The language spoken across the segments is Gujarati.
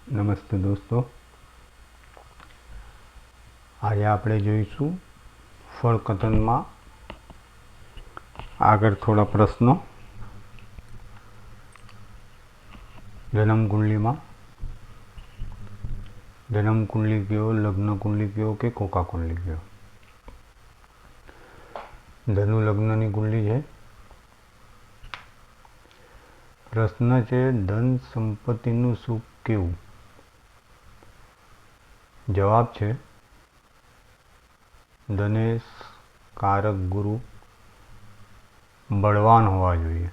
નમસ્તે દોસ્તો, આજે આપણે જોઈશું ફળકથનમાં આગળ થોડા પ્રશ્નો. જન્મ કુંડલી કયો, લગ્ન કુંડલી કયો કે કોકા કુંડલી કયો? ધનુ લગ્નની કુંડલી છે. પ્રશ્ન છે, ધન સંપત્તિનું સુખ કેવું? જવાબ છે, ધનેશ કારક ગુરુ બળવાન હોવા જોઈએ,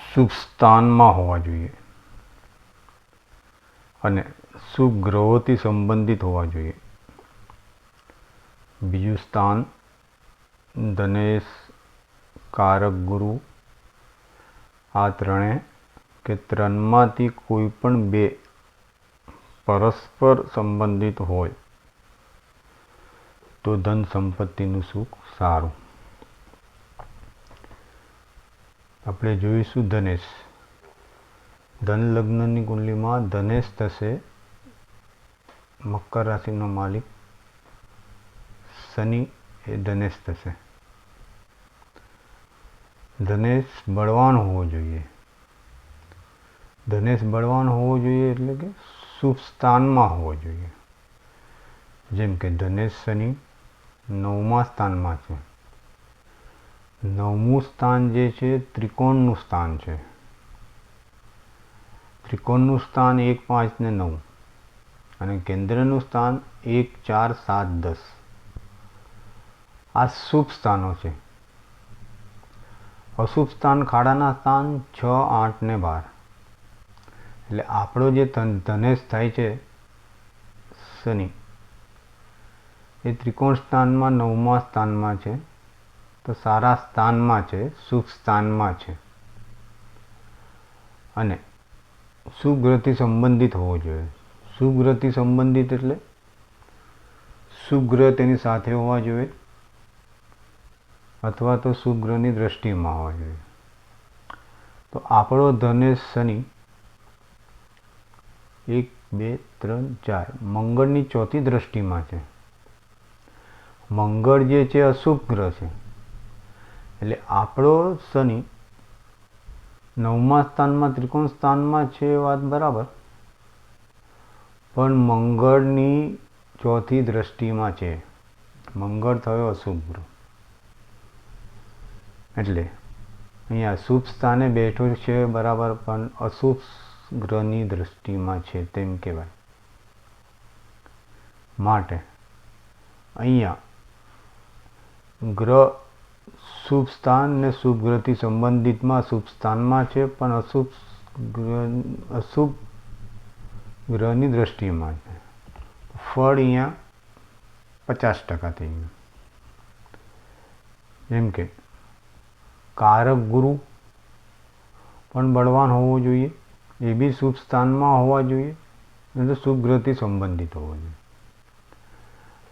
શુભ સ્થાનમાં હોવા જોઈએ અને શુભ ગ્રહોથી સંબંધિત હોવા જોઈએ. બીજું સ્થાન ધનેશ કારક ગુરુ, આ ત્રણમાંથી કોઈ પણ બે પરસ્પર સંબંધિત હોય તો ધન સંપત્તિનું સુખ સારું. આપણે જોઈશું ધનેશ. ધન લગ્નની કુંડલીમાં ધનેશ થશે મકર રાશિનો માલિક, શનિ એ ધનેશ થશે. ધનેશ બળવાન હોવો જોઈએ. ધનેશ બળવાન હોવો જોઈએ એટલે કે શુભ સ્થાનમાં હોવો જોઈએ. જેમ કે ધનેશ શનિ 9મા સ્થાનમાં છે. 9મું સ્થાન જે છે ત્રિકોણનું સ્થાન છે. ત્રિકોણનું સ્થાન 1, 5 ને 9 અને કેન્દ્રનું સ્થાન 1, 4, 7, 10. આ શુભ સ્થાનો છે. અશુભ સ્થાન ખાડાના સ્થાન 6, 8 ને 12. એટલે આપણો જે ધનેશ થાય છે શનિ એ ત્રિકોણ સ્થાનમાં 9મા સ્થાનમાં છે, તો સારા સ્થાનમાં છે, શુભ સ્થાનમાં છે અને શુભ ગ્રહથી સંબંધિત હોવો જોઈએ. શુભ ગ્રહથી સંબંધિત એટલે શુભ ગ્રહ તેની સાથે હોવા જોઈએ અથવા તો શુભ ગ્રહની દ્રષ્ટિમાં હોવા જોઈએ. તો આપણો ધનેશ શનિ 1, 2, 3, 4 મંગળની 4થી દ્રષ્ટિમાં છે. મંગળ જે છે અશુભ ગ્રહ છે. એટલે આપણો શનિ 9મા સ્થાનમાં ત્રિકોણ સ્થાનમાં છે, વાત બરાબર, પણ મંગળની 4થી દ્રષ્ટિમાં છે. મંગળ થયો અશુભ ગ્રહ. એટલે અહીંયા શુભ સ્થાને બેઠો છે બરાબર, પણ અશુભ ગ્રહની દ્રષ્ટિમાં છે તેમ કહેવાય. માટે અહીંયા ગ્રહ શુભ સ્થાન ને શુભ ગ્રહથી સંબંધિતમાં શુભ સ્થાનમાં છે, પણ અશુભ ગ્રહની દ્રષ્ટિમાં છે. ફળ અહીંયા 50% થઈ ગયું. જેમ કે કારક ગુરુ પણ બળવાન હોવો જોઈએ, એ બી શુભ સ્થાનમાં હોવા જોઈએ અને શુભ ગ્રહથી સંબંધિત હોવો જોઈએ.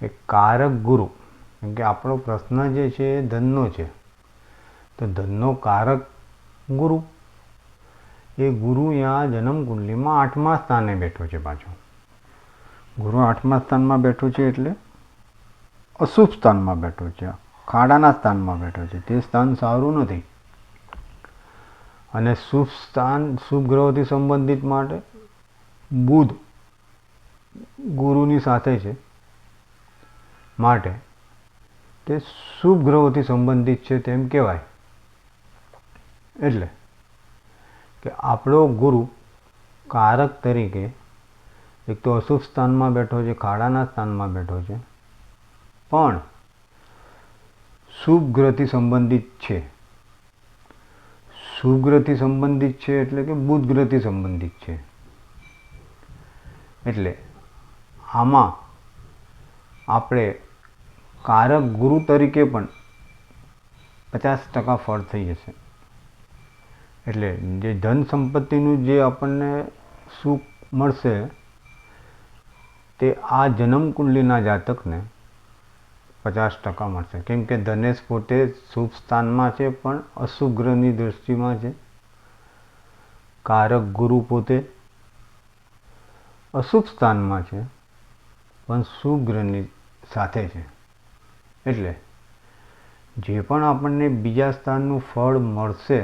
એ કારક ગુરુ, કેમ કે આપણો પ્રશ્ન જે છે એ ધનનો છે, તો ધનનો કારક ગુરુ, એ ગુરુ અહીંયા જન્મ કુંડલીમાં 8મા સ્થાને બેઠો છે. પાછો ગુરુ 8મા સ્થાનમાં બેઠો છે એટલે અશુભ સ્થાનમાં બેઠો છે, ખાડાના સ્થાનમાં બેઠો છે. તે સ્થાન સારું નથી. અને શુભ સ્થાન શુભ ગ્રહોથી સંબંધિત માટે બુધ ગુરુની સાથે છે, માટે તે શુભ ગ્રહોથી સંબંધિત છે તેમ કહેવાય. એટલે કે આપણો ગુરુ કારક તરીકે એક તો અશુભ સ્થાનમાં બેઠો છે, ખાડાના સ્થાનમાં બેઠો છે, પણ શુભ ગ્રહથી સંબંધિત છે. શુભ ગ્રહથી સંબંધિત છે એટલે કે બુધ ગ્રહથી સંબંધિત છે. એટલે આમાં આપણે કારક ગુરુ તરીકે પણ 50% ફળ થઈ જશે. એટલે જે ધન સંપત્તિનું જે આપણને સુખ મળશે તે આ જન્મ કુંડલીના જાતકને 50% મળશે. કેમ કે ધનેશ પોતે શુભ સ્થાનમાં છે પણ અશુભ ગ્રહની દ્રષ્ટિમાં છે. કારક ગુરુ પોતે અશુભ સ્થાનમાં છે પણ શુભ ગ્રહની સાથે છે. એટલે જે પણ આપણને બીજા સ્થાનનું ફળ મળશે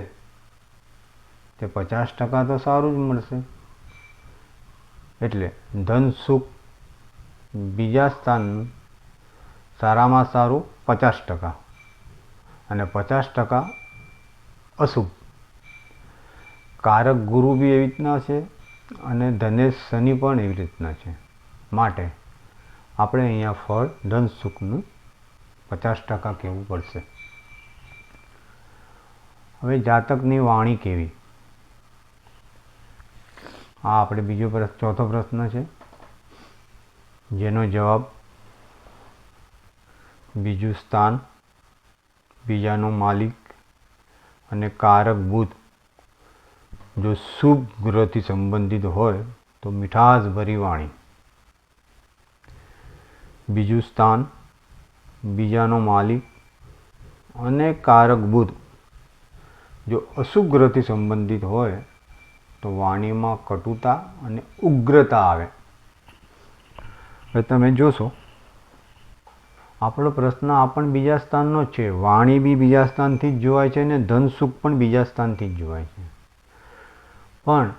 તે 50% તો સારું જ મળશે. એટલે ધન સુખ બીજા સ્થાનનું સારામાં સારું 50% અને 50% અશુભ. કારક ગુરુ બી એવી રીતના છે અને ધનેશ શનિ પણ એવી રીતના છે. માટે આપણે અહીંયા ફળ ધન સુખનું 50% કહેવું પડશે. હવે જાતકની વાણી કેવી, આ આપણે ચોથો પ્રશ્ન છે, જેનો જવાબ બીજું સ્થાન, બીજાનો માલિક અને કારક બુધ જો શુભ ગ્રહથી સંબંધિત હોય તો મીઠાશ ભરી વાણી. બીજું સ્થાન, બીજાનો માલિક અને કારક બુધ જો અશુભ ગ્રહથી સંબંધિત હોય તો વાણીમાં કટુતા અને ઉગ્રતા આવે. હવે તમે જોશો આપણો પ્રશ્ન આ પણ બીજા સ્થાનનો જ છે. વાણી બી બીજા સ્થાનથી જ જોવાય છે અને ધન સુખ પણ બીજા સ્થાનથી જ જોવાય છે. પણ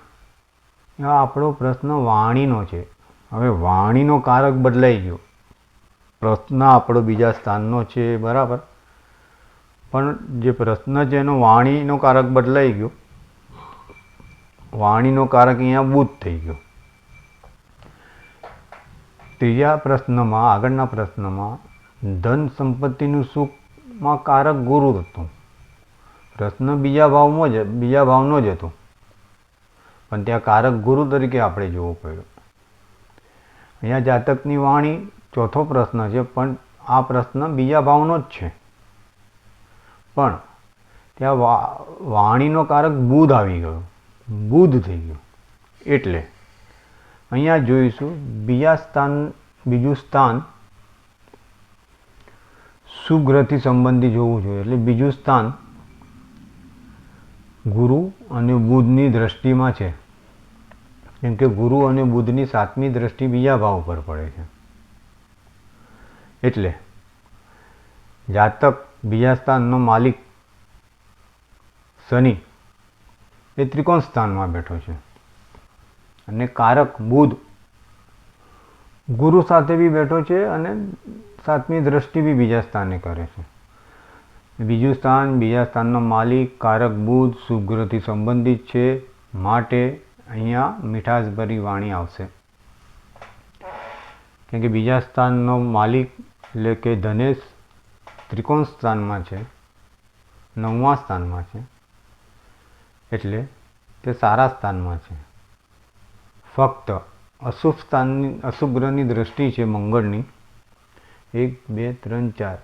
આપણો પ્રશ્ન વાણીનો છે. હવે વાણીનો કારક બદલાઈ ગયો. પ્રશ્ન આપણો બીજા સ્થાનનો છે બરાબર, પણ જે પ્રશ્ન છે એનો વાણીનો કારક બદલાઈ ગયો. વાણીનો કારક અહીંયા બુધ થઈ ગયો. ત્રીજા પ્રશ્નમાં, આગળના પ્રશ્નમાં ધન સંપત્તિનું સુખમાં કારક ગુરુ હતું. પ્રશ્ન બીજા ભાવનો જ હતો પણ ત્યાં કારક ગુરુ તરીકે આપણે જોવો પડ્યો. અહીંયા જાતકની વાણી ચોથો પ્રશ્ન છે પણ આ પ્રશ્ન બીજા ભાવનો જ છે, પણ ત્યાં વાણીનો કારક બુધ આવી ગયો, બુધ થઈ ગયો. એટલે અહીંયા જોઈશું બીજું સ્થાન શુભ ગ્રહથી સંબંધી જોવું જોઈએ. એટલે બીજું સ્થાન ગુરુ અને બુધની દ્રષ્ટિમાં છે, કેમ કે ગુરુ અને બુધની 7મી દ્રષ્ટિ બીજા ભાવ પર પડે છે. એટલે જાતક બીજા સ્થાનનો માલિક શનિ એ ત્રિકોણ સ્થાનમાં બેઠો છે અને કારક બુધ ગુરુ સાથે બી બેઠો છે અને 7મી દ્રષ્ટિ બી બીજા સ્થાને કરે છે. બીજું સ્થાન, બીજા સ્થાનનો માલિક કારક બુધ શુભ ગ્રહથી સંબંધિત છે. માટે અહીંયા મીઠાશભરી વાણી આવશે. કેમ કે બીજા સ્થાનનો માલિક એટલે કે ધનેશ ત્રિકોણ સ્થાનમાં છે, 9મા સ્થાનમાં છે, એટલે તે સારા સ્થાનમાં છે. ફક્ત અશુભ ગ્રહની દ્રષ્ટિ છે મંગળની 1, 2, 3, 4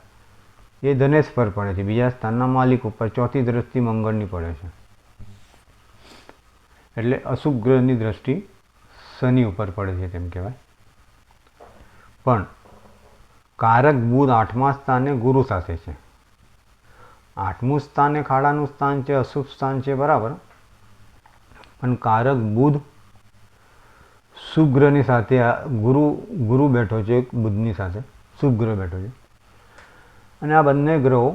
એ ધનેશ પર પડે છે, બીજા સ્થાનના માલિક ઉપર 4થી દ્રષ્ટિ મંગળની પડે છે. એટલે અશુભ ગ્રહની દ્રષ્ટિ શનિ ઉપર પડે છે તેમ કહેવાય. પણ કારક બુધ 8મા સ્થાને ગુરુ સાથે છે. 8મું સ્થાન એ ખાડાનું સ્થાન છે, અશુભ સ્થાન છે બરાબર, પણ કારક બુધ શુભ ગ્રહની સાથે ગુરુ બેઠો છે, બુધની સાથે શુભ ગ્રહ બેઠો છે અને આ બંને ગ્રહો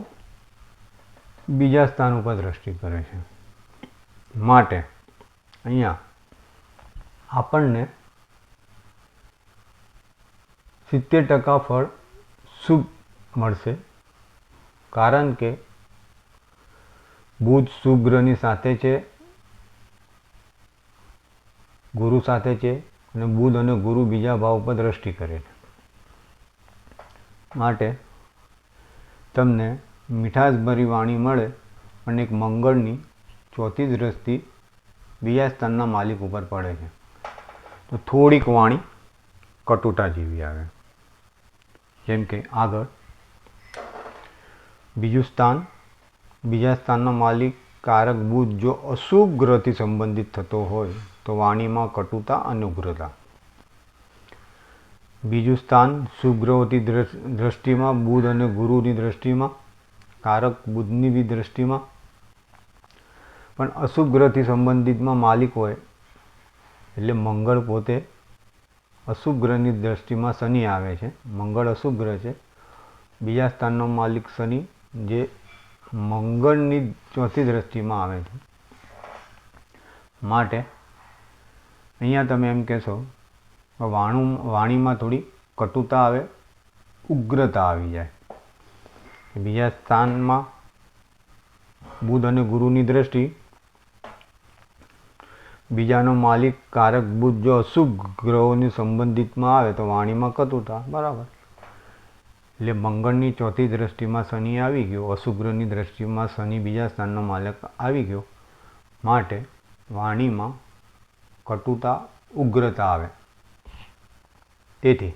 બીજા સ્થાન ઉપર દ્રષ્ટિ કરે છે. માટે અહીંયા આપણને 70% ફળ શુભ મળશે, કારણ કે બુધ શુભ ગ્રહની સાથે છે, ગુરુ સાથે છે અને બુધ અને ગુરુ બીજા ભાવ પર દ્રષ્ટિ કરે છે. માટે તમને મીઠાશભરી વાણી મળે, પણ એક મંગળની 4થી દ્રષ્ટિ બીજા સ્થાનના માલિક ઉપર પડે છે તો થોડીક વાણી કટુતા જેવી આવે. જેમ કે આગળ બીજું સ્થાન, બીજા સ્થાનનો માલિક કારક બુધ જો અશુભ ગ્રહથી સંબંધિત થતો હોય તો વાણીમાં કટુતા અને ઉગ્રતા. બીજું સ્થાન શુભ ગ્રહોની દ્રષ્ટિમાં, બુધ અને ગુરુની દ્રષ્ટિમાં, કારક બુધની બી દ્રષ્ટિમાં પણ અશુભ ગ્રહથી સંબંધિતમાં માલિક હોય એટલે મંગળ પોતે અશુભ ગ્રહની દ્રષ્ટિમાં શનિ આવે છે. મંગળ અશુભ ગ્રહ છે. બીજા સ્થાનનો માલિક શનિ જે મંગળની ચોથી દ્રષ્ટિમાં આવે છે. માટે અહીંયા તમે એમ કહેશો વાણીમાં થોડી કટુતા આવે, ઉગ્રતા આવી જાય. બીજા સ્થાનમાં બુધ અને ગુરુની દ્રષ્ટિ, બીજાનો માલિક કારક બુધ જો અશુભ ગ્રહોની સંબંધિતમાં આવે તો વાણીમાં કટુતા, બરાબર. એટલે મંગળની ચોથી દ્રષ્ટિમાં શનિ આવી ગયો, અશુભ ગ્રહની દ્રષ્ટિમાં શનિ બીજા સ્થાનનો માલિક આવી ગયો, માટે વાણીમાં કટુતા, ઉગ્રતા આવે. તેથી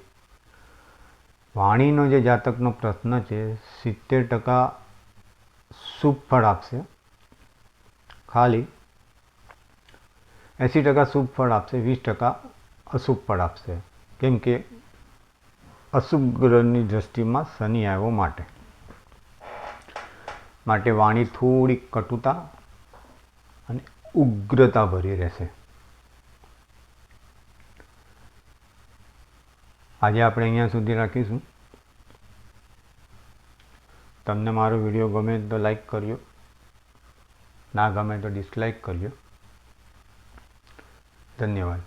વાણીનો જે જાતકનો પ્રશ્ન છે 70% શુભ ફળ આપશે, ખાલી 80% શુભ ફળ આપશે, 20% અશુભ ફળ આપશે. કેમ કે અશુભ ગ્રહની દ્રષ્ટિમાં શનિ આવ્યો માટે વાણી થોડી કટુતા અને ઉગ્રતા ભરી રહેશે. આજે આપણે અહીંયા સુધી રાખીશું. તમને મારો વિડીયો ગમે તો લાઈક કરજો, ના ગમે તો ડિસલાઈક કરજો. ધન્યવાદ.